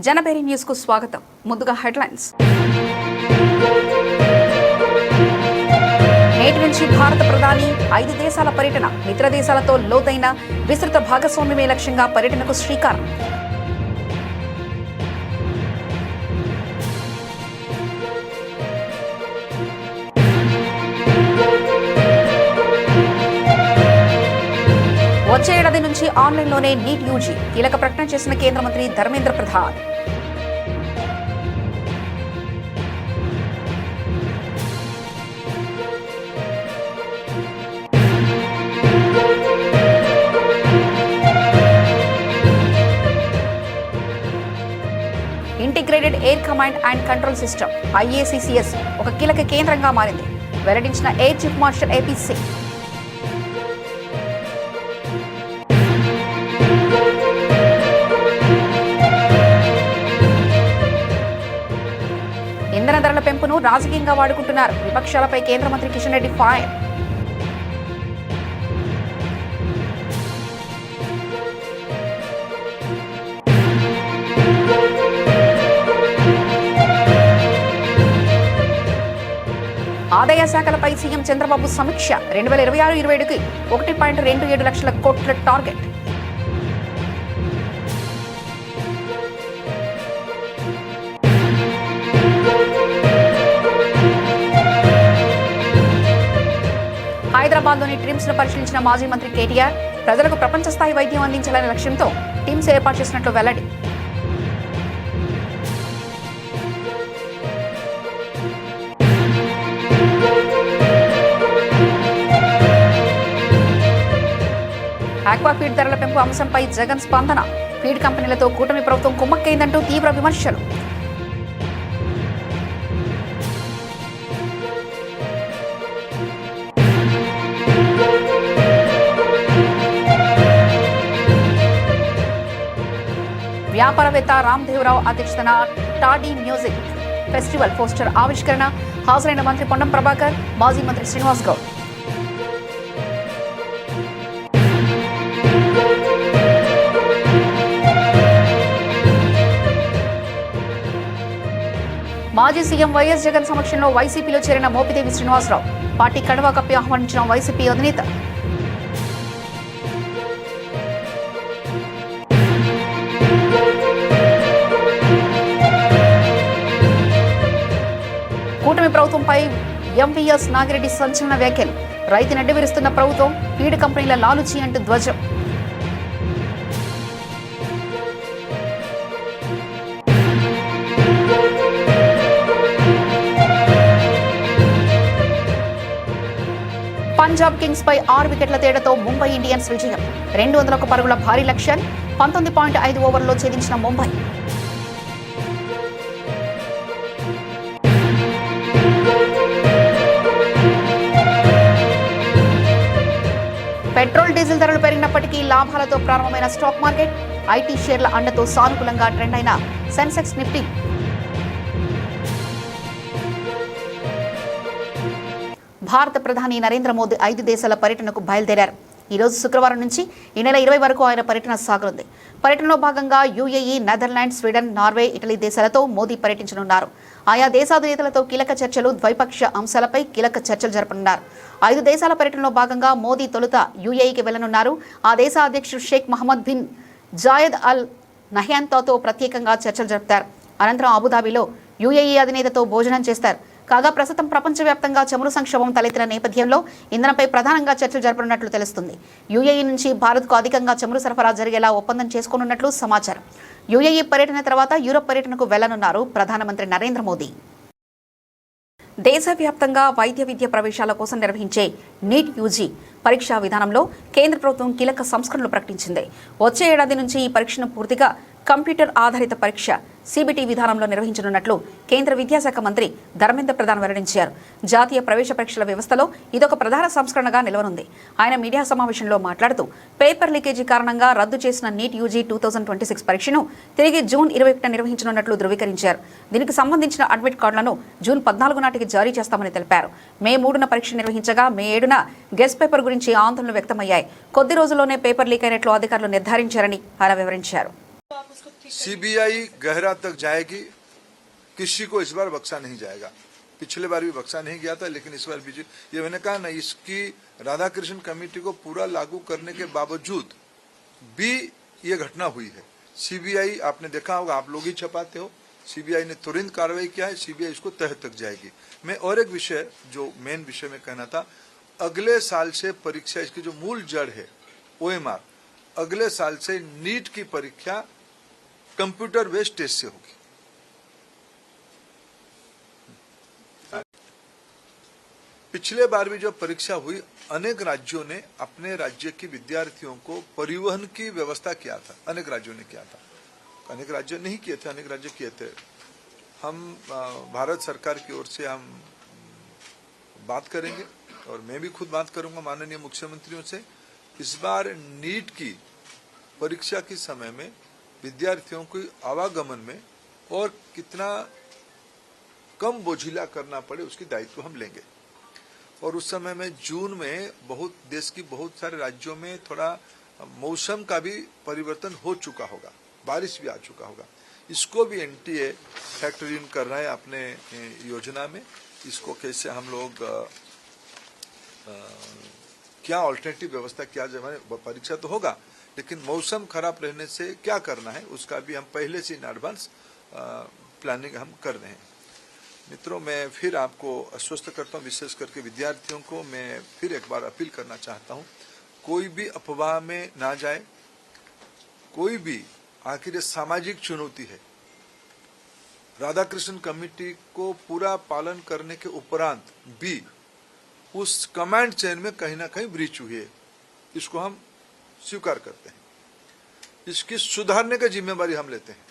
జనబేరి news కు స్వాగతం. ముందుగా హెడ్లైన్స్. నేటి నుంచి భారత ప్రధాని 5 దేశాల పర్యటన, మిత్ర దేశాలతో లోతైన విస్తృత భాగస్వామ్యమే లక్ష్యంగా పర్యటనకు శ్రీకారం. వచ్చే ఏడాది నుంచి ఆన్లైన్లోనే నీట్ యూజీ కీలక ప్రకటన చేసిన కేంద్ర మంత్రి Dharmendra Pradhan. Integrated air command and control system IACCS ఒక కీలక కేంద్రంగా మారింది, వెల్లడించిన ఎయిర్ చీఫ్ మార్షల్ APC. ఇంధన ధరల పెంపును రాజకీయంగా వాడుకుంటున్నారు, విపక్షాలపై కేంద్ర మంత్రి కిషన్ రెడ్డి ఫైర్. ఆదాయ శాఖలపై సీఎం చంద్రబాబు సమీక్ష. 2026-27కి 1.27 లక్షల కోట్ల టార్గెట్. హైదరాబాద్లోని ట్రిమ్స్ ను పరిశీలించిన మాజీ మంత్రి కేటీఆర్, ప్రజలకు ప్రపంచ స్థాయి వైద్యం అందించాలనే లక్ష్యంతో టీమ్స్ ఏర్పాటు చేసినట్లు వెల్లడి. ఆక్వా ఫీడ్ ధరల పెంపు అంశంపై జగన్ స్పందన. ఫీడ్ కంపెనీలతో కూటమి ప్రభుత్వం కుమ్మక్కైందంటూ తీవ్ర విమర్శలు. వ్యాపారవేత్త రామ్దేవరావు అధ్యక్షతన టాడీ మ్యూజిక్ ఫెస్టివల్ పోస్టర్ ఆవిష్కరణ. హాజరైన మంత్రి పొన్నం ప్రభాకర్, మాజీ మంత్రి శ్రీనివాస్ గౌడ్. మాజీ సీఎం వైఎస్ జగన్ సమక్షంలో వైసీపీలో చేరిన మోపిదేవి శ్రీనివాసరావు, పార్టీ కండువా కప్పి ఆహ్వానించిన వైసీపీ అధినేత. కూటమి ప్రభుత్వంపై ఎంవీఎస్ నాగిరెడ్డి సంచలన వ్యాఖ్యలు. రైతును అడ్డువిరుస్తున్న ప్రభుత్వం, ఫీడ్ కంపెనీల లాలుచి అంటూ ధ్వజం. పంజాబ్ కింగ్స్ పై 6 వికెట్ల తేడాతో ముంబై ఇండియన్స్ విజయం. 201 పరుగుల భారీ లక్ష్యాన్ని 19.5 ఓవర్లలో ఛేదించిన ముంబై. పెట్రోల్ డీజిల్ ధరలు పెరిగినప్పటికీ లాభాలతో ప్రారంభమైన స్టాక్ మార్కెట్, ఐటీ షేర్ల అండతో సానుకూలంగా ట్రెండ్ అయిన సెన్సెక్స్ నిఫ్టీ. భారత ప్రధాని నరేంద్ర మోదీ 5 దేశాల పర్యటనకు బయలుదేరారు. ఈ రోజు శుక్రవారం నుంచి ఈ నెల 20 వరకు ఆయన పర్యటన సాగనుంది. పర్యటనలో భాగంగా UAE, Netherlands, Sweden, Norway, Italy దేశాలతో మోదీ పర్యటించనున్నారు. ఆయా దేశాధినేతలతో కీలక చర్చలు, ద్వైపాక్ష అంశాలపై కీలక చర్చలు జరపనున్నారు. 5 దేశాల పర్యటనలో భాగంగా మోదీ తొలుత UAEకి వెళ్లనున్నారు. ఆ దేశ అధ్యక్షుడు షేక్ మహమ్మద్ బిన్ జాయద్ అల్ నహ్యాన్తో ప్రత్యేకంగా చర్చలు జరుపుతారు. అనంతరం అబుదాబిలో UAE అధినేతతో భోజనం చేస్తారు. కాగా ప్రస్తుతం ప్రపంచవ్యాప్తంగా చమురు సంక్షోభం తలెత్తిన నేపథ్యంలో ఇంధనంపై ప్రధానంగా చర్చలు జరపనున్నట్లు తెలుస్తుంది. UAE నుంచి భారత్కు అధికంగా చమురు సరఫరా జరిగేలా ఒప్పందం చేసుకోనున్నట్లు సమాచారం. UAE పర్యటన తర్వాత యూరప్ పర్యటనకు వెళ్లనున్నారు ప్రధానమంత్రి నరేంద్ర మోదీ. దేశవ్యాప్తంగా వైద్య విద్య ప్రవేశాల కోసం నిర్వహించే నీట్ యూజీ పరీక్షా విధానంలో కేంద్ర ప్రభుత్వం కీలక సంస్కరణలు ప్రకటించింది. వచ్చే ఏడాది నుంచి ఈ పరీక్షను పూర్తిగా కంప్యూటర్ ఆధారిత పరీక్ష CBT విధానంలో నిర్వహించనున్నట్లు కేంద్ర విద్యాశాఖ మంత్రి ధర్మేంద్ర ప్రధాన్ వెల్లడించారు. జాతీయ ప్రవేశ పరీక్షల వ్యవస్థలో ఇదొక ప్రధాన సంస్కరణగా నిలవనుంది. ఆయన మీడియా సమావేశంలో మాట్లాడుతూ పేపర్ లీకేజీ కారణంగా రద్దు చేసిన నీట్ యూజీ 2026 పరీక్షను తిరిగి జూన్ 21న నిర్వహించనున్నట్లు ధృవీకరించారు. దీనికి సంబంధించిన అడ్మిట్ కార్డులను జూన్ 14 నాటికి జారీ చేస్తామని తెలిపారు. మే 3న పరీక్ష నిర్వహించగా మే 7న గెస్ట్ పేపర్ గురించి ఆందోళనలు వ్యక్తమయ్యాయి. కొద్ది రోజుల్లోనే పేపర్ లీక్ అయినట్లు అధికారులు నిర్ధారించారని ఆయన వివరించారు. सीबीआई गहरा तक जाएगी, किसी को इस बार बख्शा नहीं जाएगा। पिछले बार भी बख्शा नहीं गया था, लेकिन इस बार भी ये मैंने कहा ना, इसकी राधाकृष्ण कमेटी को पूरा लागू करने के बावजूद भी ये घटना हुई है। सीबीआई आपने देखा होगा, आप लोग ही छपाते हो, सीबीआई ने तुरंत कार्रवाई किया है, सीबीआई इसको तह तक जाएगी। मैं और एक विषय जो मेन विषय में कहना था, अगले साल से परीक्षा, इसकी जो मूल जड़ है OMR, अगले साल से नीट की परीक्षा कंप्यूटर बेस्ड टेस्ट से होगी। पिछले बार भी जो परीक्षा हुई, अनेक राज्यों ने अपने राज्य के विद्यार्थियों को परिवहन की व्यवस्था किया था, अनेक राज्यों ने किया था, अनेक राज्य नहीं किए थे, अनेक राज्य किए थे। हम भारत सरकार की ओर से हम बात करेंगे और मैं भी खुद बात करूंगा माननीय मुख्यमंत्रियों से। इस बार नीट की परीक्षा के समय में विद्यार्थियों को आवागमन में और कितना कम बोझिला करना पड़े, उसकी दायित्व हम लेंगे। और उस समय में जून में देश की बहुत सारे राज्यों में थोड़ा मौसम का भी परिवर्तन हो चुका होगा, बारिश भी आ चुका होगा। इसको भी NTA फैक्टर इन कर रहा है अपने योजना में। इसको कैसे हम लोग क्या ऑल्टरनेटिव व्यवस्था किया जाए, परीक्षा तो होगा लेकिन मौसम खराब रहने से क्या करना है, उसका भी हम पहले से इन एडवांस प्लानिंग हम कर रहे हैं। मित्रों, मैं फिर आपको आश्वस्त करता हूँ, विशेष करके विद्यार्थियों को मैं फिर एक बार अपील करना चाहता हूँ, कोई भी अफवाह में ना जाए, कोई भी, आखिर ये सामाजिक चुनौती है। राधाकृष्ण कमेटी को पूरा पालन करने के उपरांत भी उस कमांड चेन में कहीं ना कहीं ब्रीच हुई है, इसको हम स्वीकार करते हैं। इसकी सुधारने की जिम्मेवारी हम लेते हैं,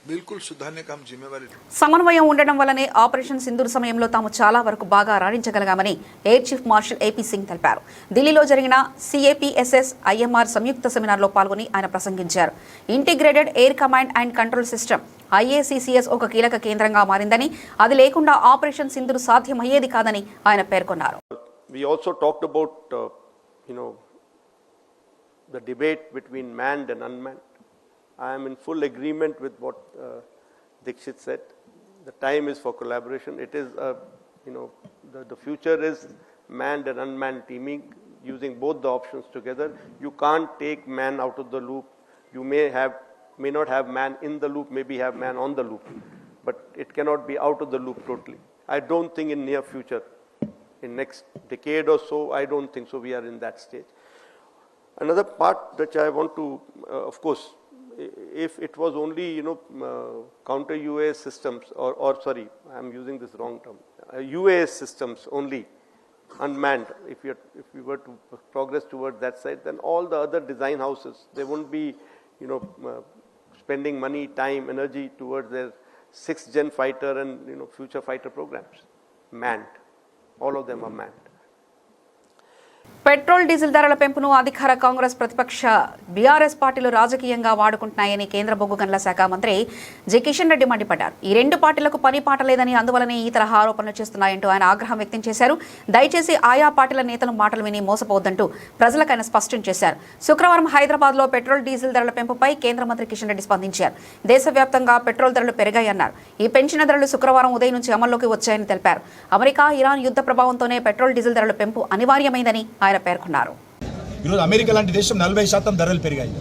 बिल्कुल सुधारने का हम जिम्मेवारी। సమన్వయం ఉండడం వల్లనే ఆపరేషన్ సింధూర్ సమయంలో తాము చాలా వరకు బాగా రాణించగలిగామని air chief marshal AP Singh తెలిపారు. ఢిల్లీలో జరిగిన CAPSS IMR సంయుక్త సెమినార్లో పాల్గొని ఆయన ప్రసంగించారు. Integrated air command and control system IACCS ఒక కీలక కేంద్రంగా మారిందని, అది లేకుండా ఆపరేషన్ సింధూర్ సాధ్యమయ్యేది కాదని ఆయన పేర్కొన్నారు. We also talked about the debate between manned and unmanned. I am in full agreement with what Dikshit said. The time is for collaboration. It is, the future is manned and unmanned teaming, using both the options together. You can't take man out of the loop. You may not have man in the loop, maybe have man on the loop, but it cannot be out of the loop totally. I don't think in near future, in next decade or so, I don't think so we are in that stage. Another part which I want to, of course, if it was only counter UAS systems or sorry, I'm using this wrong term, UAS systems only, unmanned, if we were to progress towards that side, then all the other design houses, they won't be spending money, time, energy towards their 6th gen fighter and future fighter programs. Manned, all of them are manned. Petrol diesel ధరల పెంపును అధికార కాంగ్రెస్ ప్రతిపక్ష BRS పార్టీలు రాజకీయంగా వాడుకుంటున్నాయని కేంద్ర బొగ్గు గనుల శాఖ మంత్రి జి కిషన్ రెడ్డి మండిపడ్డారు. ఈ రెండు పార్టీలకు పని పాట లేదని, అందువలనే ఈ తరహా ఆరోపణలు చేస్తున్నాయంటూ ఆయన ఆగ్రహం వ్యక్తం చేశారు. దయచేసి ఆయా పార్టీల నేతల మాటలు విని మోసపోవద్దంటూ ప్రజలకు ఆయన స్పష్టం చేశారు. శుక్రవారం హైదరాబాద్లో పెట్రోల్ డీజిల్ ధరల పెంపుపై కేంద్ర మంత్రి కిషన్ రెడ్డి స్పందించారు. దేశవ్యాప్తంగా పెట్రోల్ ధరలు పెరిగాయన్నారు. ఈ పెంచిన ధరలు శుక్రవారం ఉదయం నుంచి అమల్లోకి వచ్చాయని తెలిపారు. అమెరికా, ఇరాన్ యుద్ధ ప్రభావంతోనే పెట్రోల్ డీజిల్ ధరల పెంపు అనివార్యమైందని ఆయన పేర్కొన్నారు. ఈరోజు అమెరికా లాంటి దేశం 40% ధరలు పెరిగాయి.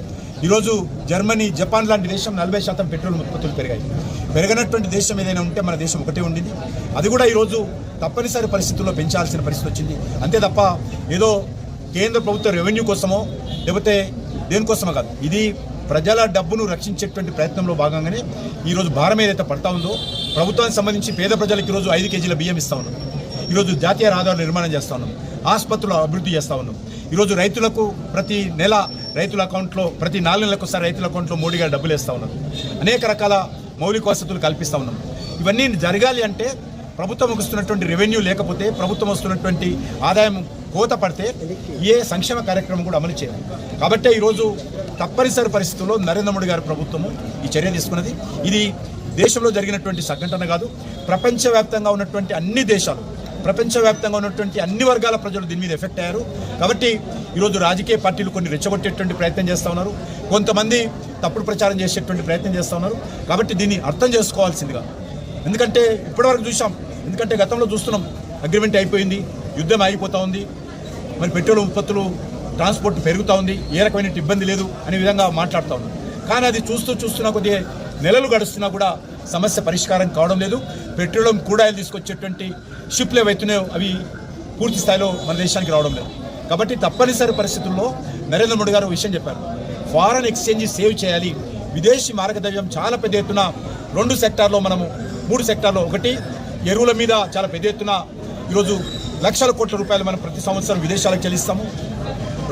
ఈరోజు జర్మనీ, జపాన్ లాంటి దేశం 40% పెట్రోల్ ఉత్పత్తులు పెరిగాయి. పెరగనటువంటి దేశం ఏదైనా ఉంటే మన దేశం ఒకటే ఉండింది. అది కూడా ఈరోజు తప్పనిసరి పరిస్థితుల్లో పెంచాల్సిన పరిస్థితి వచ్చింది. అంతే తప్ప ఏదో కేంద్ర ప్రభుత్వ రెవెన్యూ కోసమో లేకపోతే దేనికోసమో కాదు. ఇది ప్రజల డబ్బును రక్షించేటువంటి ప్రయత్నంలో భాగంగానే ఈరోజు భారం ఏదైతే పడతా ఉందో, ప్రభుత్వానికి సంబంధించి పేద ప్రజలకు ఈరోజు 5 కేజీల బియ్యం ఇస్తా ఉన్నాం. ఈరోజు జాతీయ రహదారులు నిర్మాణం చేస్తా ఉన్నాం. ఆసుపత్రులు అభివృద్ధి చేస్తా ఉన్నాం. ఈరోజు రైతులకు ప్రతి నెల రైతుల అకౌంట్లో, ప్రతి 4 నెలలకు ఒకసారి రైతుల అకౌంట్లో మోడీ గారు డబ్బులు వేస్తూ ఉన్నారు. అనేక రకాల మౌలిక వసతులు కల్పిస్తూ ఉన్నాం. ఇవన్నీ జరగాలి అంటే ప్రభుత్వం వస్తున్నటువంటి రెవెన్యూ లేకపోతే, ప్రభుత్వం వస్తున్నటువంటి ఆదాయం కోత పడితే ఏ సంక్షేమ కార్యక్రమం కూడా అమలు చేయాలి. కాబట్టే ఈరోజు తప్పనిసరి పరిస్థితుల్లో నరేంద్ర మోడీ గారి ప్రభుత్వము ఈ చర్య తీసుకున్నది. ఇది దేశంలో జరిగినటువంటి సంఘటన కాదు, ప్రపంచవ్యాప్తంగా ఉన్నటువంటి అన్ని దేశాలు ప్రపంచవ్యాప్తంగా ఉన్నటువంటి అన్ని వర్గాల ప్రజలు దీని మీద ఎఫెక్ట్ అయ్యారు. కాబట్టి ఈరోజు రాజకీయ పార్టీలు కొన్ని రెచ్చగొట్టేటువంటి ప్రయత్నం చేస్తూ ఉన్నారు, కొంతమంది తప్పుడు ప్రచారం చేసేటువంటి ప్రయత్నం చేస్తూ ఉన్నారు. కాబట్టి దీన్ని అర్థం చేసుకోవాల్సిందిగా, ఎందుకంటే ఇప్పటివరకు చూసాం, ఎందుకంటే గతంలో చూస్తున్నాం అగ్రిమెంట్ అయిపోయింది, యుద్ధం ఆగిపోతూ ఉంది, మరి పెట్రోల్ ఉత్పత్తులు ట్రాన్స్పోర్ట్ పెరుగుతూ ఉంది, ఏ రకమైన ఇబ్బంది లేదు అనే విధంగా మాట్లాడుతూ ఉన్నాం. కానీ అది చూస్తున్నా కొద్దిగా నెలలు గడుస్తున్నా కూడా సమస్య పరిష్కారం కావడం లేదు. పెట్రోలియం క్రూడాయిల్ తీసుకొచ్చేటువంటి షిప్లు ఏవైతున్నాయో అవి పూర్తి స్థాయిలో మన దేశానికి రావడం లేదు. కాబట్టి తప్పనిసరి పరిస్థితుల్లో నరేంద్ర మోడీ గారు విషయం చెప్పారు, ఫారెన్ ఎక్స్చేంజ్ సేవ్ చేయాలి, విదేశీ మార్గద్రవ్యం చాలా పెద్ద ఎత్తున 2 సెక్టార్లో మనము 3 సెక్టార్లో, ఒకటి ఎరువుల మీద చాలా పెద్ద ఎత్తున ఈరోజు లక్షల కోట్ల రూపాయలు మనం ప్రతి సంవత్సరం విదేశాలకు చెల్లిస్తాము.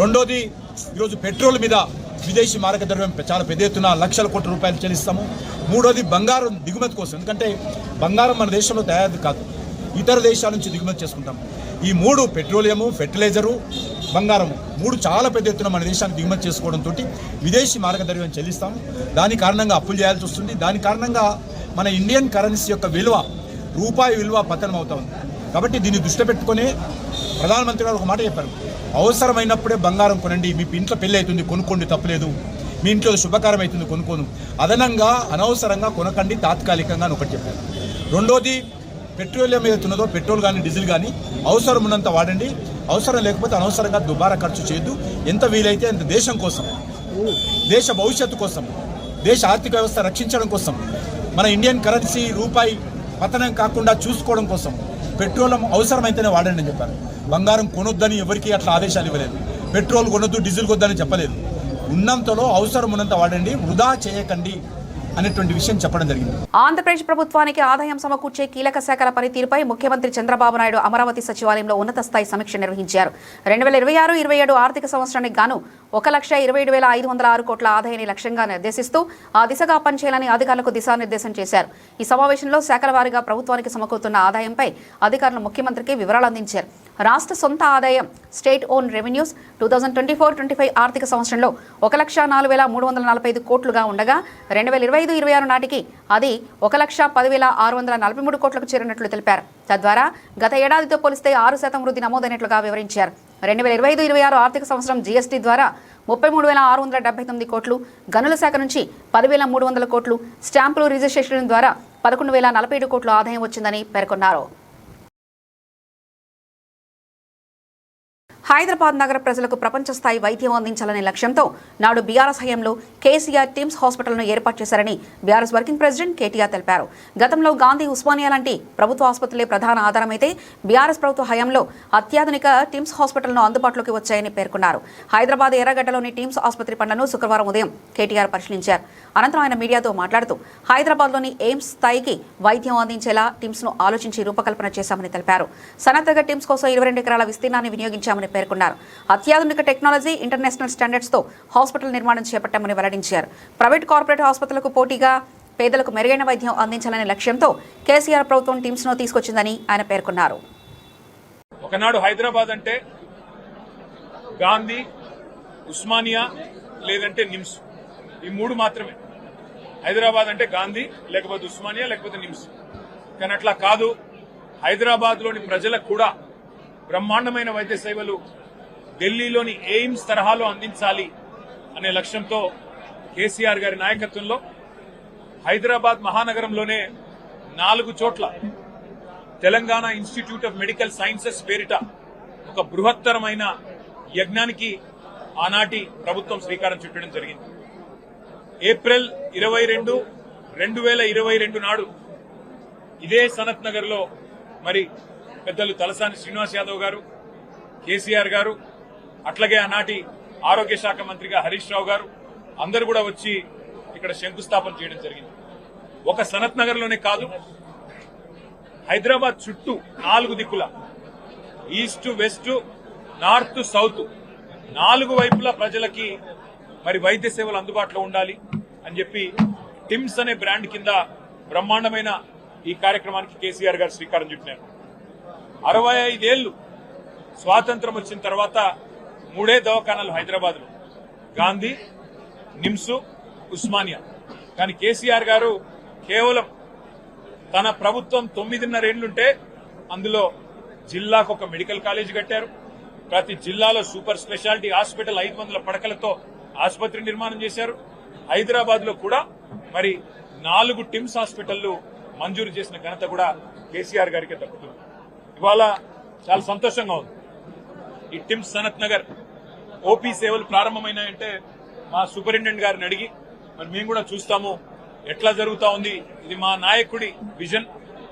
రెండోది ఈరోజు పెట్రోల్ మీద విదేశీ మార్గద్రవ్యం చాలా పెద్ద ఎత్తున లక్షల కోట్ల రూపాయలు చెల్లిస్తాము. మూడోది బంగారం దిగుమతి కోసం, ఎందుకంటే బంగారం మన దేశంలో తయారు కాదు, ఇతర దేశాల నుంచి దిగుమతి చేసుకుంటాం. ఈ 3 పెట్రోలియము, ఫెర్టిలైజరు, బంగారము 3 చాలా పెద్ద ఎత్తున మన దేశానికి దిగుమతి చేసుకోవడంతో విదేశీ మార్గద్రవ్యం చెల్లిస్తాము. దాని కారణంగా అప్పులు చేయాల్సి వస్తుంది. దాని కారణంగా మన ఇండియన్ కరెన్సీ యొక్క విలువ, రూపాయి విలువ పతనం అవుతా ఉంది. కాబట్టి దీన్ని దృష్టి పెట్టుకునే ప్రధానమంత్రి గారు ఒక మాట చెప్పారు, అవసరమైనప్పుడే బంగారం కొనండి, మీ ఇంట్లో పెళ్ళి అవుతుంది కొనుక్కోండి, తప్పలేదు, మీ ఇంట్లో శుభకారం అవుతుంది కొనుక్కోను, అదనంగా అనవసరంగా కొనకండి తాత్కాలికంగా అని ఒకటి చెప్పారు. రెండోది పెట్రోలియం ఏదైతున్నదో పెట్రోల్ కానీ డీజిల్ కానీ అవసరం ఉన్నంత వాడండి, అవసరం లేకపోతే అనవసరంగా దుబారా ఖర్చు చేయొద్దు. ఎంత వీలైతే అంత దేశం కోసం, దేశ భవిష్యత్తు కోసం, దేశ ఆర్థిక వ్యవస్థ రక్షించడం కోసం, మన ఇండియన్ కరెన్సీ రూపాయి పతనం కాకుండా చూసుకోవడం కోసం పెట్రోల్ అవసరమైతేనే వాడండి అని చెప్పారు. బంగారం కొనొద్దని ఎవరికి అట్లా ఆదేశాలు ఇవ్వలేదు, పెట్రోల్ కొనొద్దు, డీజిల్ కొనొద్దని చెప్పలేదు. ఉన్నంతలో అవసరం ఉన్నంత వాడండి, వృధా చేయకండి అనేటువంటి విషయం చెప్పడం జరిగింది. ఆంధ్రప్రదేశ్ ప్రభుత్వానికి ఆదాయం సమకూర్చే కీలక శాఖల పనితీరుపై ముఖ్యమంత్రి చంద్రబాబు నాయుడు అమరావతి సచివాలయంలో ఉన్నత స్థాయి సమీక్ష నిర్వహించారు. 2026-27 ఆర్థిక సంవత్సరానికి గాను 1,27,506 కోట్ల ఆదాయాన్ని లక్ష్యంగా నిర్దేశిస్తూ ఆ దిశగా పనిచేయాలని అధికారులకు దిశానిర్దేశం చేశారు. ఈ సమావేశంలో శాఖల వారీగా ప్రభుత్వానికి సమకూరుతున్న ఆదాయంపై అధికారులు ముఖ్యమంత్రికి వివరాలు అందించారు. రాష్ట్ర సొంత ఆదాయం స్టేట్ ఓన్ రెవెన్యూస్ 2024-25 ఆర్థిక సంవత్సరంలో 1,04,345 కోట్లుగా ఉండగా 2025-26 నాటికి అది 1,10,643 కోట్లకు చేరినట్లు తెలిపారు. తద్వారా గత ఏడాదితో పోలిస్తే 6% వృద్ధి నమోదైనట్లుగా వివరించారు. 2025-26 ఆర్థిక సంవత్సరం జీఎస్టీ ద్వారా 33,679 కోట్లు, గనుల శాఖ నుంచి 10,300 కోట్లు, స్టాంపులు రిజిస్ట్రేషన్ ద్వారా 11,047 కోట్లు ఆదాయం వచ్చిందని పేర్కొన్నారు. హైదరాబాద్ నగర ప్రజలకు ప్రపంచ స్థాయి వైద్యం అందించాలనే లక్ష్యంతో నాడు బీఆర్ఎస్ హయాంలో కేసీఆర్ టిమ్స్ హాస్పిటల్ను ఏర్పాటు చేశారని బీఆర్ఎస్ వర్కింగ్ ప్రెసిడెంట్ కేటీఆర్ తెలిపారు. గతంలో గాంధీ, ఉస్మానియా లాంటి ప్రభుత్వ ఆసుపత్రులే ప్రధాన ఆధారమైతే బీఆర్ఎస్ ప్రభుత్వ హయాంలో అత్యాధునిక టిమ్స్ హాస్పిటల్ను అందుబాటులోకి వచ్చాయని పేర్కొన్నారు. హైదరాబాద్ ఎర్రగడ్డలోని టిమ్స్ ఆసుపత్రి పనులను శుక్రవారం ఉదయం కేటీఆర్ పరిశీలించారు. అనంతరం ఆయన మీడియాతో మాట్లాడుతూ హైదరాబాద్లోని ఎయిమ్స్ స్థాయికి వైద్యం అందించేలా టిమ్స్ను ఆలోచించి రూపకల్పన చేశామని తెలిపారు. సనత్నగర్ టిమ్స్ కోసం 22 ఎకరాల విస్తీర్ణాన్ని వినియోగించామని పేర్కొన్నారు. అత్యాధునిక టెక్నాలజీ, ఇంటర్నేషనల్ స్టాండర్డ్స్ తో హాస్పిటల్ నిర్మాణం చేపట్టామని వెల్లడించారు. ప్రైవేట్, కార్పొరేట్ ఆసుపత్రులకు పోటీగా పేదలకు మెరుగైన వైద్యం అందించాలనే లక్ష్యంతో కేసీఆర్ ప్రభుత్వం టీమ్స్ ను తీసుకొచ్చిందని ఆయన పేర్కొన్నారు. ఒకనాడు హైదరాబాద్ అంటే గాంధీ, ఉస్మానియా లేదంటే నిమ్స్, ఈ 3 మాత్రమే. హైదరాబాద్ అంటే గాంధీ, లేకపోతే ఉస్మానియా, లేకపోతే నిమ్స్. కానీ అట్లా కాదు, హైదరాబాద్ లోని ప్రజలకు కూడా బ్రహ్మాండమైన వైద్య సేవలు ఢిల్లీలోని ఎయిమ్స్ తరహాలో అందించాలి అనే లక్ష్యంతో కేసీఆర్ గారి నాయకత్వంలో హైదరాబాద్ మహానగరంలోనే 4 చోట్ల Telangana institute of medical sciences పేరిట ఒక బృహత్తరమైన యజ్ఞానికి ఆనాటి ప్రభుత్వం శ్రీకారం చుట్టడం జరిగింది. ఏప్రిల్ 22, 2022 నాడు ఇదే సనత్ నగర్ లో మరి పెద్దలు తలసాని శ్రీనివాస్ యాదవ్ గారు, కేసీఆర్ గారు, అట్లాగే ఆనాటి ఆరోగ్య శాఖ మంత్రిగా హరీష్ రావు గారు అందరూ కూడా వచ్చి ఇక్కడ శంకుస్థాపన చేయడం జరిగింది. ఒక సనత్ నగర్ లోనే కాదు, హైదరాబాద్ చుట్టూ 4 దిక్కుల, ఈస్ట్, వెస్ట్, నార్త్, సౌత్ 4 వైపులా ప్రజలకి మరి వైద్య సేవలు అందుబాటులో ఉండాలి అని చెప్పి టిమ్స్ అనే బ్రాండ్ కింద బ్రహ్మాండమైన ఈ కార్యక్రమానికి కేసీఆర్ గారు శ్రీకారం చుట్టినారు. 65 ఏళ్లు స్వాతంత్రం వచ్చిన తర్వాత 3 దవాఖానాలు హైదరాబాద్ లో, గాంధీ, నిమ్స్, ఉస్మానియా. కానీ కేసీఆర్ గారు కేవలం తన ప్రభుత్వం 9.5 ఏళ్లుంటే అందులో జిల్లాకు ఒక మెడికల్ కాలేజ్ కట్టారు. ప్రతి జిల్లాలో సూపర్ స్పెషాలిటీ హాస్పిటల్ 500 పడకలతో ఆసుపత్రి నిర్మాణం చేశారు. హైదరాబాద్ లో కూడా మరి 4 టిమ్స్ హాస్పిటళ్లు మంజూరు చేసిన ఘనత కూడా కేసీఆర్ గారికి దక్కుతుంది. ఇవాళ చాలా సంతోషంగా ఉంది. ఈ టిమ్స్ సనత్ నగర్ ఓపీ సేవలు ప్రారంభమైనాయంటే మా సూపరింటెండెంట్ గారిని అడిగి మరి మేము కూడా చూస్తాము ఎట్లా జరుగుతా ఉంది. ఇది మా నాయకుడి విజన్,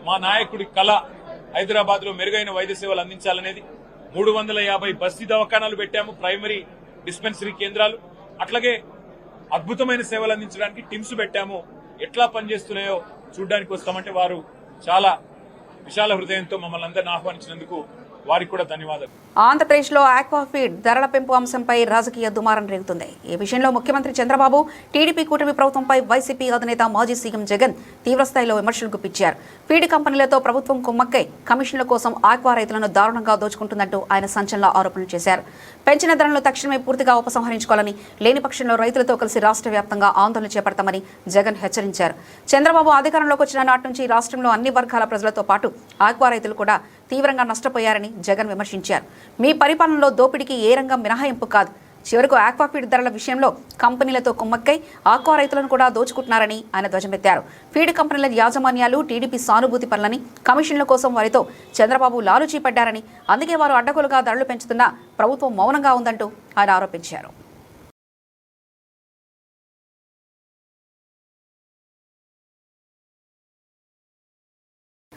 మా నాయకుడి కళ. హైదరాబాద్ లో మెరుగైన వైద్య సేవలు అందించాలనేది 350 బస్తీ దవాఖానాలు పెట్టాము, ప్రైమరీ డిస్పెన్సరీ కేంద్రాలు. అట్లాగే అద్భుతమైన సేవలు అందించడానికి టిమ్స్ పెట్టాము. ఎట్లా పనిచేస్తున్నాయో చూడడానికి వస్తామంటే వారు చాలా విశాల హృదయంతో మమ్మల్ని అందరిని ఆహ్వానించినందుకు వారికి కూడా ధన్యవాదాలు. ఆంధ్రప్రదేశ్లో ఆక్వాఫీడ్ ధరల పెంపు అంశంపై రాజకీయ దుమారం రేగుతుంది. ఈ విషయంలో ముఖ్యమంత్రి చంద్రబాబు, టీడీపీ కూటమి ప్రభుత్వంపై వైసీపీ అధినేత మాజీ సీఎం జగన్ తీవ్రస్థాయిలో విమర్శలు గుప్పించారు. ఫీడ్ కంపెనీలతో ప్రభుత్వం కుమ్మక్కై కమిషన్ల కోసం ఆక్వా రైతులను దారుణంగా దోచుకుంటుందంటూ ఆయన సంచలన ఆరోపణలు చేశారు. పెంచిన ధరలను తక్షణమే పూర్తిగా ఉపసంహరించుకోవాలని, లేని పక్షంలో రైతులతో కలిసి రాష్ట్ర వ్యాప్తంగా ఆందోళన చేపడతామని జగన్ హెచ్చరించారు. చంద్రబాబు అధికారంలోకి వచ్చిన నాటి నుంచి రాష్ట్రంలో అన్ని వర్గాల ప్రజలతో పాటు ఆక్వా రైతులు కూడా తీవ్రంగా నష్టపోయారని జగన్ విమర్శించారు. మీ పరిపాలనలో దోపిడీకి ఏ రంగం మినహాయింపు కాదు. చివరకు ఆక్వాఫీడ్ ధరల విషయంలో కంపెనీలతో కుమ్మక్కై ఆక్వా రైతులను కూడా దోచుకుంటున్నారని ఆయన ధ్వజమెత్తారు. ఫీడ్ కంపెనీల యాజమాన్యాలు టీడీపీ సానుభూతి పనులని, కమిషన్ల కోసం వారితో చంద్రబాబు లాలూచీ పడ్డారని, అందుకే వారు అడ్డగోలుగా ధరలు పెంచుతున్నా ప్రభుత్వం మౌనంగా ఉందంటూ ఆయన ఆరోపించారు.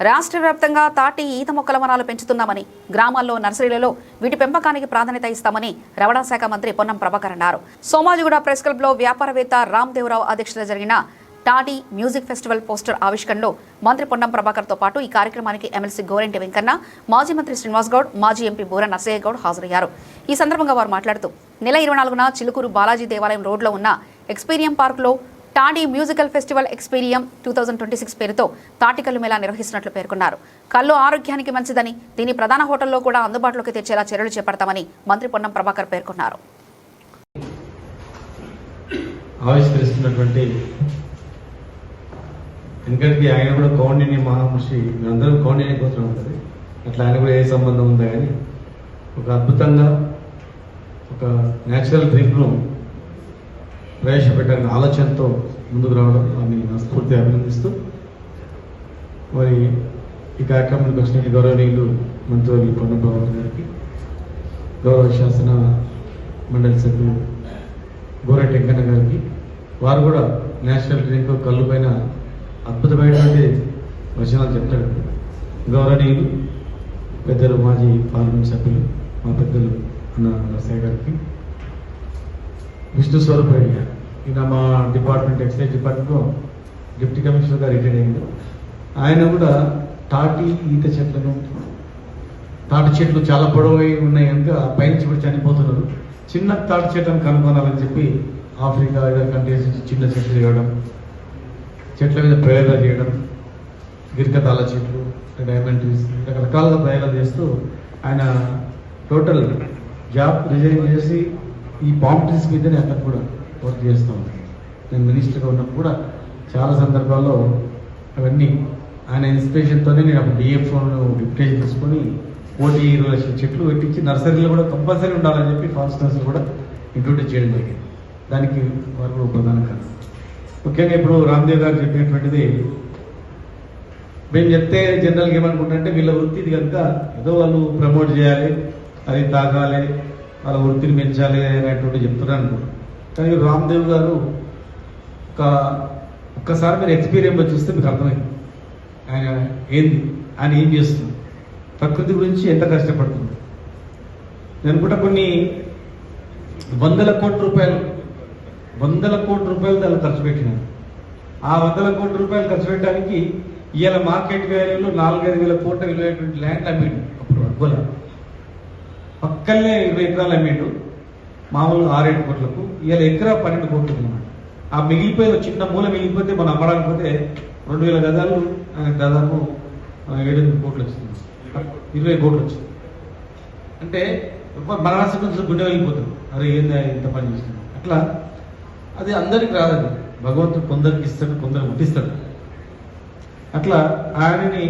రాష్ట్ర వ్యాప్తంగా తాటి ఈత మొక్కల వనాలు పెంచుతున్నామని, గ్రామాల్లో నర్సరీలలో వీటి పెంపకానికి ప్రాధాన్యత ఇస్తామని రవాణా శాఖ మంత్రి పొన్నం ప్రభాకర్ అన్నారు. సోమాజిగూడ ప్రెస్ క్లబ్లో వ్యాపారవేత్త రామ్దేవరావు అధ్యక్షతన జరిగిన టాటీ మ్యూజిక్ ఫెస్టివల్ పోస్టర్ ఆవిష్కరణలో మంత్రి పొన్నం ప్రభాకర్తో పాటు ఈ కార్యక్రమానికి ఎమ్మెల్సీ గోరెంటి వెంకన్న, మాజీ మంత్రి శ్రీనివాస్ గౌడ్, మాజీ ఎంపీ బూర నర్సయ్య గౌడ్ హాజరయ్యారు. ఈ సందర్భంగా వారు మాట్లాడుతూ నెల 24న చిలుకూరు బాలాజీ దేవాలయం రోడ్లో ఉన్న ఎక్స్పీరియం పార్కులో టాడీ మ్యూజికల్ ఫెస్టివల్ ఎక్స్పీరియం 2026 పేరుతో తాటికల్లు మేళా నిర్వహిస్తున్నట్లు పేర్కొన్నారు. కళ్ళు ఆరోగ్యానికి మంచిదని, దీని ప్రధాన హోటల్లో కూడా అందుబాటులోకి తెచ్చేలా చర్యలు చేపడతామని మంత్రి పొన్నం ప్రభాకర్ పేర్కొన్నారు. ఆవిష్కరిస్తున్నటువంటి ఎందుకంటే ఆయన కూడా కౌండిన్య మహామహర్షి, అందరూ కౌండిన్య కోసం ఉంటుంది, అట్లా ఆయన కూడా ఏ సంబంధం ఉందా కానీ ఒక అద్భుతంగా ఒక న్యాచురల్ డ్రింక్ను ప్రవేశపెట్టాలని ఆలోచనతో ముందుకు రావడం అని మనస్ఫూర్తిగా అభినందిస్తూ, మరి ఈ కార్యక్రమానికి వచ్చిన గౌరవనీయులు మంత్రి పొన్నం ప్రభాకర్ గారికి, గౌరవ శాసన మండలి సభ్యులు గోరెంటి వెంకన్న గారికి, వారు కూడా నేషనల్ డ్రింక్ కళ్ళు పైన అద్భుతమైనటువంటి వచనాలు చెప్తాడు. గౌరవనీయులు పెద్దలు మాజీ పార్లమెంట్ సభ్యులు మా పెద్దలు అన్న నరసయ్య గారికి, విష్ణు స్వరూప్ రెడ్డి గారు, ఈయన మా డిపార్ట్మెంట్ ఎక్సైజ్ డిపార్ట్మెంట్లో డిప్యూటీ కమిషనర్గా రిటైర్ అయ్యింది. ఆయన కూడా తాటి ఈత చెట్లను, తాటి చెట్లు చాలా పొడవై ఉన్నాయి కనుక పైనుంచి కూడా చనిపోతున్నారు, చిన్న తాటి చెట్లను కనుగొనాలని చెప్పి ఆఫ్రికా ఇతర కంట్రీస్ నుంచి చిన్న చెట్లు చేయడం, చెట్ల మీద ప్రయోగాలు చేయడం, గిరికతాల చెట్లు, డైమండ్ ట్రీస్, రకరకాలుగా ప్రయోగాలు చేస్తూ ఆయన టోటల్ జాబ్ రిజైన్ చేసి ఈ పామ్ ట్రీస్ మీదనే అక్కడ కూడా వర్క్ చేస్తూ ఉంటాను. నేను మినిస్టర్గా ఉన్నప్పుడు కూడా చాలా సందర్భాల్లో అవన్నీ ఆయన ఇన్స్పిరేషన్తోనే నేను అప్పుడు డిఎఫ్ఓను డిప్యుటేషన్ తీసుకొని 120 లక్షల చెట్లు పెట్టించి నర్సరీలో కూడా కంపల్సరీ ఉండాలని చెప్పి కాన్స్టిట్యూన్సీ కూడా ఇంట్రొడ్యూస్ చేయడం జరిగింది. దానికి వారు కూడా ప్రధాన కారణం. ముఖ్యంగా ఇప్పుడు రామ్దేవ్ గారు చెప్పినటువంటిది మేము చెప్తే జనరల్గా ఏమనుకుంటారంటే వీళ్ళ వృత్తి ఇది కనుక ఏదో వాళ్ళు ప్రమోట్ చేయాలి, అది తాగాలి, వాళ్ళ వృత్తిని పెంచాలి అనేటువంటి చెప్తున్నారు అనుకుంటారు. కానీ రామ్దేవ్ గారు ఒక్కసారి మీరు ఎక్స్పీరియన్స్ చూస్తే మీకు అర్థమైంది ఆయన ఏంది, ఆయన ఏం చేస్తుంది, ప్రకృతి గురించి ఎంత కష్టపడుతుంది. నేను కూడా కొన్ని వందల కోట్ల రూపాయలు దాన్ని ఖర్చు పెట్టినాను. ఆ 100 కోట్ల రూపాయలు ఖర్చు పెట్టడానికి ఇవాళ మార్కెట్ వాల్యూలో 4-5 వేల కోట్ల విలువైనటువంటి ల్యాండ్ అమ్మిండు. అప్పుడు అడ్గోల పక్కనే 20 ఎకరాలు అమ్మిండు, మామూలుగా 6-7 కోట్లకు. ఇవాళ ఎకరా 12 కోట్లు అన్నమాట. ఆ మిగిలిపోయి చిన్న మూల మిగిలిపోతే మనం అమ్మడానికి పోతే 2000 గజాలు దాదాపు 7-8 కోట్లు వచ్చింది, 20 కోట్లు వచ్చింది. అంటే మన రాష్ట్రం నుంచి గుండె వెళ్ళిపోతుంది, అరే ఏందా ఇంత పని చేస్తుంది. అట్లా అది అందరికి రాదండి, భగవంతుడు కొందరికి ఇస్తాడు, కొందరు ముట్టిస్తాడు. అట్లా ఆయనని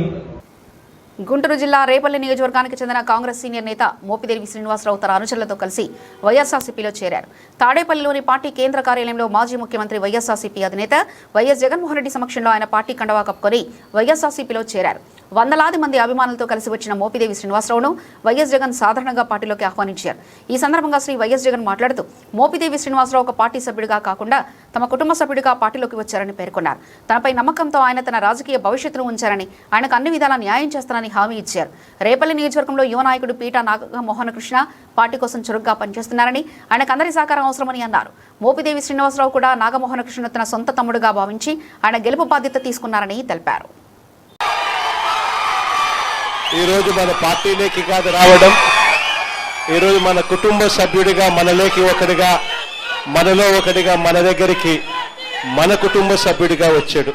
గుంటూరు జిల్లా రేపల్లి నియోజకవర్గానికి చెందిన కాంగ్రెస్ సీనియర్ నేత మోపిదేవి శ్రీనివాసరావు తన అనుచరులతో కలిసి వైఎస్ఆర్సీపీలో చేరారు. తాడేపల్లిలోని పార్టీ కేంద్ర కార్యాలయంలో మాజీ ముఖ్యమంత్రి వైఎస్ఆర్సీపీ అధినేత వైఎస్ జగన్మోహన్ రెడ్డి సమక్షంలో ఆయన పార్టీ కండవా కప్పుకొని వైఎస్ఆర్సీపీలో చేరారు. వందలాది మంది అభిమానులతో కలిసి వచ్చిన మోపిదేవి శ్రీనివాసరావును వైఎస్ జగన్ సాధారణంగా పార్టీలోకి ఆహ్వానించారు. ఈ సందర్భంగా శ్రీ వైఎస్ జగన్ మాట్లాడుతూ మోపిదేవి శ్రీనివాసరావు ఒక పార్టీ సభ్యుడిగా కాకుండా తమ కుటుంబ సభ్యుడిగా పార్టీలోకి వచ్చారని పేర్కొన్నారు. తనపై నమ్మకంతో ఆయన తన రాజకీయ భవిష్యత్తును ఉంచారని, ఆయనకు అన్ని విధాలా న్యాయం చేస్తానని హామీ ఇచ్చారు. రేపల్లి నియోజకవర్గంలో యువ నాయకుడు పీటా నాగమోహన కృష్ణ పార్టీ కోసం చురుగ్గా పనిచేస్తున్నారని, ఆయనకు అందరి సహకారం అవసరమని అన్నారు. మోపిదేవి శ్రీనివాసరావు కూడా నాగమోహన కృష్ణ తన సొంత తమ్ముడుగా భావించి ఆయన గెలుపు బాధ్యత తీసుకున్నారని తెలిపారు. ఈరోజు మన పార్టీలోకి కాదు రావడం, ఈరోజు మన కుటుంబ సభ్యుడిగా మనలోకి ఒకటిగా, మనలో ఒకటిగా మన దగ్గరికి మన కుటుంబ సభ్యుడిగా వచ్చాడు.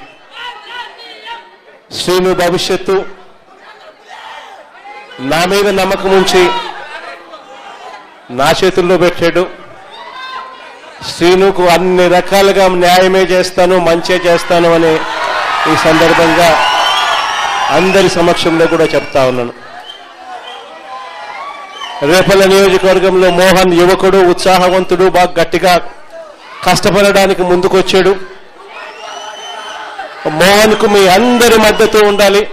శ్రీను భవిష్యత్తు నా మీద నమ్మకం ఉంచి నా చేతుల్లో పెట్టాడు. శ్రీనుకు అన్ని రకాలుగా న్యాయమే చేస్తాను, మంచే చేస్తాను అని ఈ సందర్భంగా అందరి సమక్షంలో కూడా చెప్తా ఉన్నాను. రేపల్ల నియోజకవర్గంలో మోహన్ యువకుడు, ఉత్సాహవంతుడు, బాగా గట్టిగా కష్టపడడానికి ముందుకొచ్చాడు. మోహన్కు మీ అందరి మద్దతు ఉండాలి.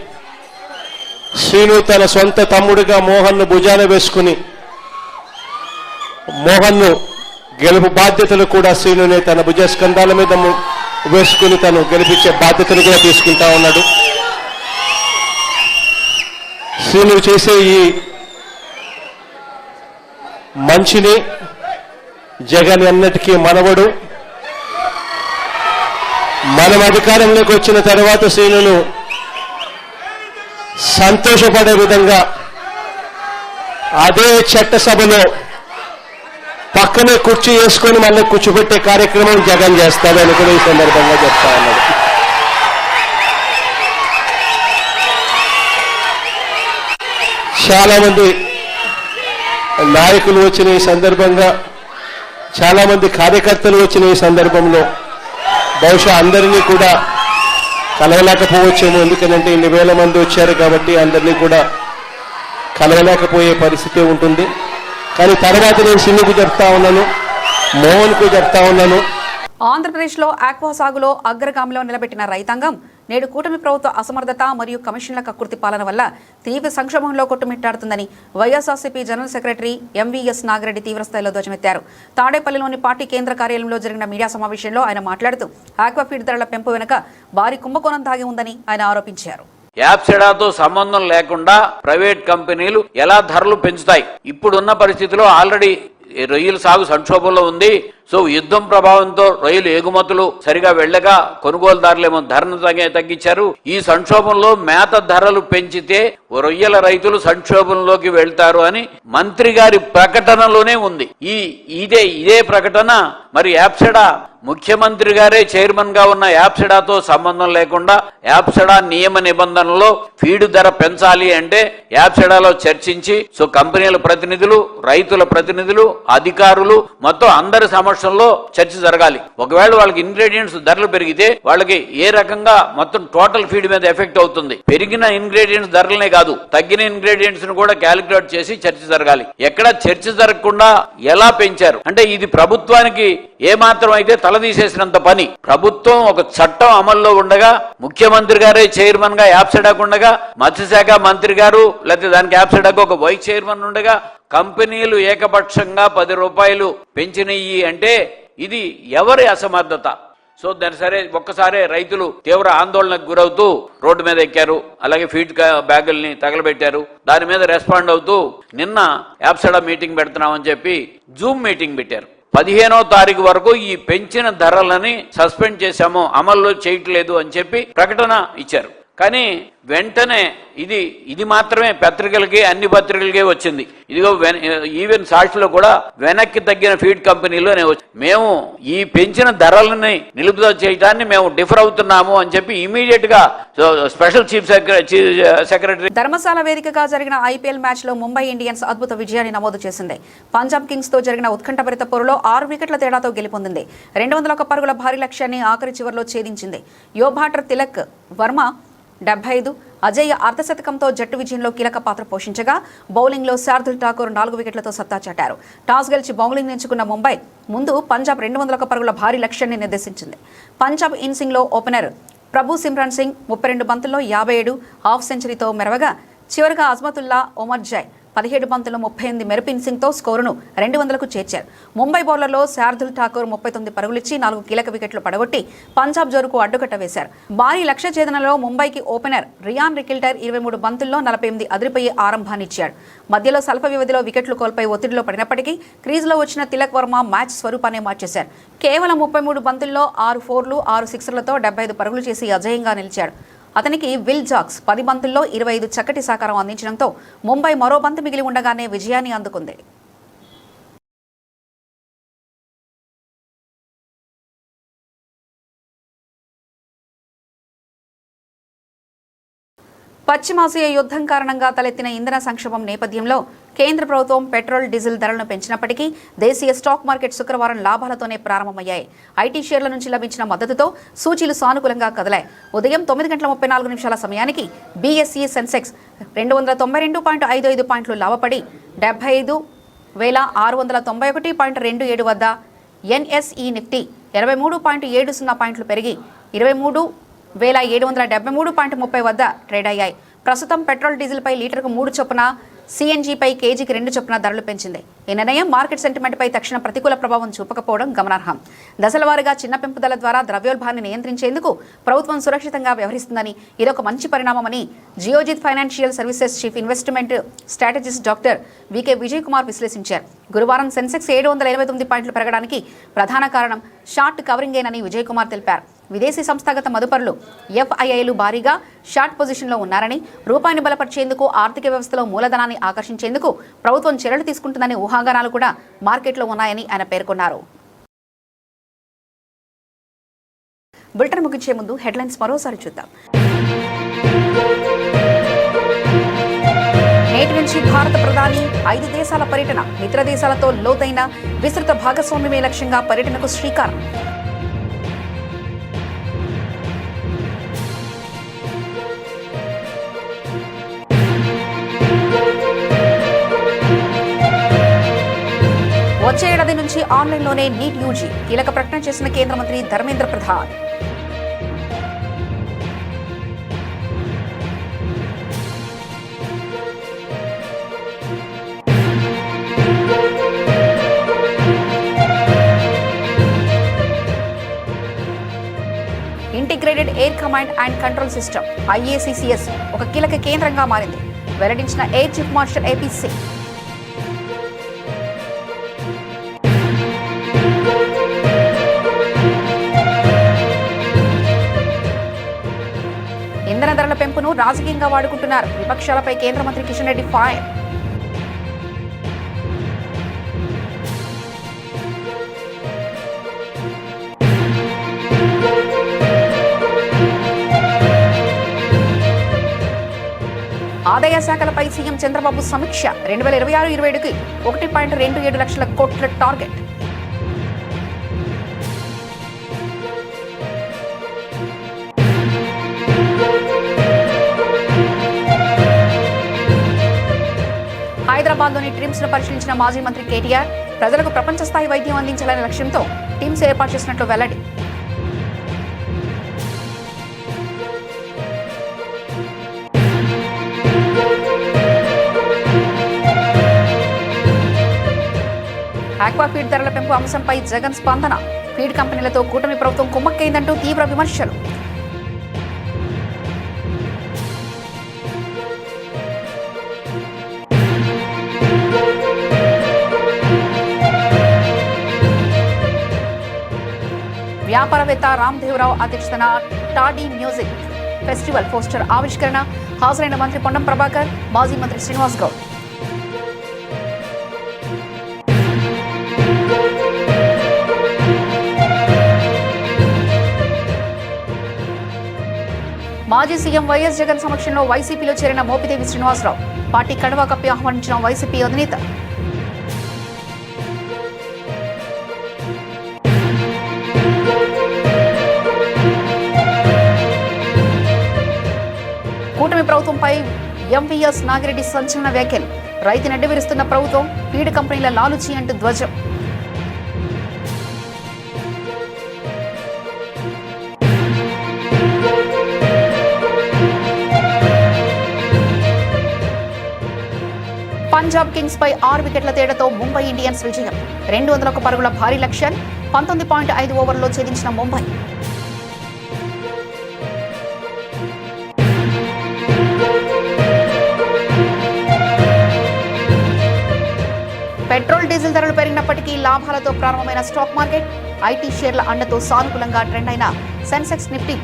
శ్రీను తన సొంత తమ్ముడిగా మోహన్ను భుజాన వేసుకుని మోహన్ను గెలుపు బాధ్యతలు కూడా శ్రీనునే తన భుజస్కంధాల మీద వేసుకుని తను గెలిపించే బాధ్యతలు కూడా తీసుకుంటా ఉన్నాడు. శ్రీను చేసే ఈ మంచిని జగన్ అన్నిటికీ మనవడు. మనం అధికారంలోకి వచ్చిన తర్వాత శ్రీనును సంతోషపడే విధంగా అదే చట్టసభలో పక్కనే కుర్చీ వేసుకొని మళ్ళీ కూర్చోబెట్టే కార్యక్రమం జగన్ చేస్తాడని కూడా ఈ సందర్భంగా చెప్తా ఉన్నాడు. చాలా మంది నాయకులు వచ్చిన ఈ సందర్భంగా, చాలా మంది కార్యకర్తలు వచ్చిన ఈ సందర్భంలో బహుశా అందరినీ కూడా కలవలేకపోవచ్చేమో. ఎందుకంటే ఇన్ని వేల మంది వచ్చారు కాబట్టి అందరినీ కూడా కలవలేకపోయే పరిస్థితి ఉంటుంది. కానీ తర్వాత నేను సిన్నుకు చెప్తా ఉన్నాను, మోహన్కు చెప్తా ఉన్నాను. ఆంధ్రప్రదేశ్లో ఆక్వా సాగులో అగ్రగామిలో నిలబెట్టిన రైతాంగం నేడు కూటమి ప్రభుత్వ అసమర్థత మరియు కమిషన్ల కక్కుర్తి పాలన వల్ల తీవ్ర సంక్షోభంలో కొట్టుమిట్టాడుతుందని వైఎస్ఆర్సీపీ జనరల్ సెక్రటరీ ఎంవీఎస్ నాగిరెడ్డి తీవ్రస్థాయిలో ధ్వజమెత్తారు. తాడేపల్లిలోని పార్టీ కేంద్ర కార్యాలయంలో జరిగిన మీడియా సమావేశంలో ఆయన మాట్లాడుతూ ఆక్వాఫీడ్ ధరల పెంపు వెనుక భారీ కుంభకోణం దాగి ఉందని ఆయన ఆరోపించారు. యాప్సెడాతో సంబంధం లేకుండా ప్రైవేట్ కంపెనీలు ఎలా ధరలు పెంచుతాయి? ఇప్పుడున్న పరిస్థితిలో ఆల్రెడీ రొయ్యల సాగు సంక్షోభంలో ఉంది. సో యుద్ధం ప్రభావంతో రొయ్యలు ఎగుమతులు సరిగా వెళ్ళగా కొనుగోలుదారులేమో ధరను తగ్గించారు. ఈ సంక్షోభంలో మేత ధరలు పెంచితే రొయ్యల రైతులు సంక్షోభంలోకి వెళ్తారు అని మంత్రి గారి ప్రకటనలోనే ఉంది. ఇదే ప్రకటన మరి యాప్సెడా ముఖ్యమంత్రి గారే చైర్మన్ గా ఉన్న యాప్సెడాతో సంబంధం లేకుండా యాప్సెడా నియమ నిబంధనలో ఫీడ్ ధర పెంచాలి అంటే యాప్సెడాలో చర్చించి సో కంపెనీల ప్రతినిధులు, రైతుల ప్రతినిధులు, అధికారులు మొత్తం అందరి సమక్షంలో చర్చ జరగాలి. ఒకవేళ వాళ్ళకి ఇంగ్రీడియంట్స్ ధరలు పెరిగితే వాళ్ళకి ఏ రకంగా మొత్తం టోటల్ ఫీడ్ మీద ఎఫెక్ట్ అవుతుంది. పెరిగిన ఇంగ్రీడియంట్స్ ధరలనే కాదు, తగ్గిన ఇంగ్రీడియంట్స్ ను కూడా క్యాలిక్యులేట్ చేసి చర్చ జరగాలి. ఎక్కడ చర్చ జరగకుండా ఎలా పెంచారు అంటే ఇది ప్రభుత్వానికి ఏమాత్రం అయితే తలదీసేసినంత పని. ప్రభుత్వం ఒక చట్టం అమల్లో ఉండగా ముఖ్యమంత్రి గారే చైర్మన్ గా యాప్సెడాకు ఉండగా, మత్స్యశాఖ మంత్రి గారు లేకపోతే దానికి యాప్సెడాకు ఒక వైస్ చైర్మన్ ఉండగా కంపెనీలు ఏకపక్షంగా 10 రూపాయలు పెంచినయి అంటే ఇది ఎవరి అసమర్థత? సో దాని సరే ఒక్కసారే రైతులు తీవ్ర ఆందోళనకు గురవుతూ రోడ్డు మీద ఎక్కారు. అలాగే ఫీడ్ బ్యాగుల్ని తగలబెట్టారు. దాని మీద రెస్పాండ్ అవుతూ నిన్న యాప్సెడా మీటింగ్ పెడుతున్నామని చెప్పి జూమ్ మీటింగ్ పెట్టారు. 15వ తారీఖు వరకు ఈ పెంచిన ధరలని సస్పెండ్ చేశాము, అమల్లో చేయట్లేదు అని చెప్పి ప్రకటన ఇచ్చారు. కానీ వెంటనే ఇది మాత్రమే పత్రికలకి, అన్ని పత్రికలకే వచ్చింది. ఇదిగో ఈవెన్ సాక్షిలో కూడా వెనక్కి తగ్గిన ఫీడ్ కంపెనీలోనే వచ్చింది. మేము ఈ పెంచిన ధరలని నిలుపుదల చేయడాన్ని మేము డిఫర్ అవుతున్నాము అని చెప్పి ఇమీడియట్ గా స్పెషల్ చీఫ్ సెక్రటరీ. ధర్మశాల వేదికగా జరిగిన ఐపీఎల్ మ్యాచ్ లో ముంబై ఇండియన్స్ అద్భుత విజయాన్ని నమోదు చేసింది. పంజాబ్ కింగ్స్ తో జరిగిన ఉత్కంఠభరిత పోరులో 6 వికెట్ల తేడాతో గెలుపొందింది. 201 పరుగుల భారీ లక్ష్యాన్ని ఆఖరి చివరిలో ఛేదించింది. యోబాటర్ తిలక్ వర్మ 75, అజయ్ అర్ధశతకంతో జట్టు విజయంలో కీలక పాత్ర పోషించగా బౌలింగ్లో శార్దుల్ ఠాకూర్ 4 వికెట్లతో సత్తా చాటారు. టాస్ గెలిచి బౌలింగ్ ఎంచుకున్న ముంబై ముందు పంజాబ్ 201 పరుగుల భారీ లక్ష్యాన్ని నిర్దేశించింది. పంజాబ్ ఇన్నింగ్స్లో ఓపెనర్ ప్రభు సిమ్రాన్ సింగ్ 32 బంతుల్లో 57 హాఫ్ సెంచరీతో మెరవగా చివరిగా అజ్మతుల్లా ఒమర్జాయ్ 17 బంతుల్లో 38 మెరుపు ఇన్నింగ్స్తో స్కోరును 200కు చేర్చారు. ముంబై బౌలర్లో శార్దుల్ ఠాకూర్ 39 పరుగులిచ్చి 4 కీలక వికెట్లు పడగొట్టి పంజాబ్ జోరుకు అడ్డుకట్ట వేశారు. భారీ లక్ష్య ఛేదనలో ముంబైకి ఓపెనర్ రియాన్ రికిల్టర్ 23 బంతుల్లో 48 అదిరిపోయే ఆరంభాన్నిచ్చాడు. మధ్యలో స్వల్ప వ్యవధిలో వికెట్లు కోల్పోయి ఒత్తిడిలో పడినప్పటికీ క్రీజులో వచ్చిన తిలక్ వర్మ మ్యాచ్ స్వరూపాన్ని మార్చేశారు. కేవలం 33 బంతుల్లో 6 4లు 6 సిక్సర్లతో 75 పరుగులు చేసి అజేయంగా నిలిచాడు. అతనికి విల్ జాక్స్ 10 బంతుల్లో 25 చక్కటి సహకారం అందించడంతో ముంబై మరో బంతి మిగిలి ఉండగానే విజయాన్ని అందుకుంది. పశ్చిమాసియా యుద్ధం కారణంగా తలెత్తిన ఇంధన సంక్షోభం నేపథ్యంలో కేంద్ర ప్రభుత్వం పెట్రోల్, డీజిల్ ధరలను పెంచినప్పటికీ దేశీయ స్టాక్ మార్కెట్ శుక్రవారం లాభాలతోనే ప్రారంభమయ్యాయి. ఐటీ షేర్ల నుంచి లభించిన మద్దతుతో సూచీలు సానుకూలంగా కదిలాయి. ఉదయం 9:34 సమయానికి బీఎస్ఈ సెన్సెక్స్ 292.55 పాయింట్లు లాభపడి 75,691.27 వద్ద, ఎన్ఎస్ఈ నిఫ్టీ 23.70 పాయింట్లు పెరిగి 23,773.30 వద్ద ట్రేడ్ అయ్యాయి. ప్రస్తుతం పెట్రోల్, డీజిల్పై లీటర్కు 3 చొప్పున, సిఎన్జీపై కేజీకి 2 చొప్పున ధరలు పెంచింది. ఈ నిర్ణయం మార్కెట్ సెంటిమెంట్పై తక్షణ ప్రతికూల ప్రభావం చూపకపోవడం గమనార్హం. దశలవారీగా చిన్న పెంపుదల ద్వారా ద్రవ్యోల్బణాన్ని నియంత్రించేందుకు ప్రభుత్వం సురక్షితంగా వ్యవహరిస్తుందని, ఇదొక మంచి పరిణామమని Geojit financial services chief investment strategist doctor VK Vijay Kumar విశ్లేషించారు. గురువారం సెన్సెక్స్ 789 పాయింట్లు పెరగడానికి ప్రధాన కారణం షార్ట్ కవరింగేనని విజయ్ కుమార్ తెలిపారు. విదేశీ సంస్థాగత మదుపరులు ఎఫ్ఐఐలు భారీగా షార్ట్ పొజిషన్లో ఉన్నారని, రూపాయిని బలపరిచేందుకు, ఆర్థిక వ్యవస్థలో మూలధనాన్ని ఆకర్షించేందుకు ప్రభుత్వం చర్యలు తీసుకుంటుందనే ఊహాగానాలు కూడా మార్కెట్లో ఉన్నాయని ఆయన పేర్కొన్నారు. బులెటిన్ ముగించే ముందు హెడ్లైన్స్ మరోసారి చూద్దాం. నేటి నుంచి భారత ప్రధాని 5 దేశాల పర్యటన, మిత్ర దేశాలతో లోతైన విస్తృత భాగస్వామ్యమే లక్ష్యంగా పర్యటనకు శ్రీకారం. వచ్చే ఏడాది నుంచి ఆన్లైన్లోనే నీట్ యూజీ కీలక ప్రకటన చేసిన కేంద్ర మంత్రి Dharmendra Pradhan. Integrated air command and control system IACCS ఒక కీలక కేంద్రంగా మారింది, వెల్లడించిన air chief marshal AP Singh. ఇంధన ధరల పెంపును రాజకీయంగా వాడుకుంటున్నారు, విపక్షాలపై కేంద్ర మంత్రి కిషన్ రెడ్డి ఫైర్. ఆదాయ శాఖలపై సీఎం చంద్రబాబు సమీక్ష. 2026-27కి 1.27 లక్షల కోట్ల టార్గెట్. హైదరాబాద్లోని ట్రిమ్స్ ను పరిశీలించిన మాజీ మంత్రి కేటీఆర్ ప్రజలకు ప్రపంచ స్థాయి వైద్యం అందించాలనే లక్ష్యంతో టీమ్స్ ఏర్పాటు చేసినట్లు వెల్లడి. ఆక్వా ఫీడ్ ధరల పెంపు అంశంపై జగన్ స్పందన. ఫీడ్ కంపెనీలతో కూటమి ప్రభుత్వం కుమ్మక్కైందంటూ తీవ్ర విమర్శలు. వ్యాపారవేత్త రామ్దేవరావు అధ్యక్షతన టాడీ మ్యూజిక్ ఫెస్టివల్ పోస్టర్ ఆవిష్కరణ. హాజరైన మంత్రి పొన్నం ప్రభాకర్, మాజీ మంత్రి శ్రీనివాస్ గౌడ్. మాజీ సీఎం వైఎస్ జగన్ సమక్షంలో వైసీపీలో చేరిన మోపిదేవి శ్రీనివాసరావు. పార్టీ కండువా కప్పి ఆహ్వానించిన వైసీపీ అధినేత. రైతులపై ఎంవీఎస్ నాగిరెడ్డి సంచలన వ్యాఖ్యలు. రైతును అడ్డవిరుస్తున్న ప్రభుత్వం, ఫీడ్ కంపెనీల లాలుచీ అంటూ ధ్వజం. పంజాబ్ కింగ్స్ పై 6 వికెట్ల తేడాతో ముంబై ఇండియన్స్ విజయం. 201 పరుగుల భారీ లక్ష్యాన్ని 19.5 ఓవర్లలో ఛేదించిన ముంబై. పెట్రోల్, డీజిల్ ధరలు పెరిగినప్పటికీ లాభాలతో ప్రారంభమైన స్టాక్ మార్కెట్, ఐటీ షేర్ల అండతో సానుకూలంగా ట్రెండ్ అయిన సెన్సెక్స్, నిఫ్టీ.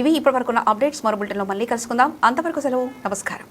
ఇవి ఇప్పటివరకున్న అప్డేట్స్. మరో బులెటిన్లో మళ్ళీ కలుసుకుందాం. అంతవరకు సెలవు. నమస్కారం.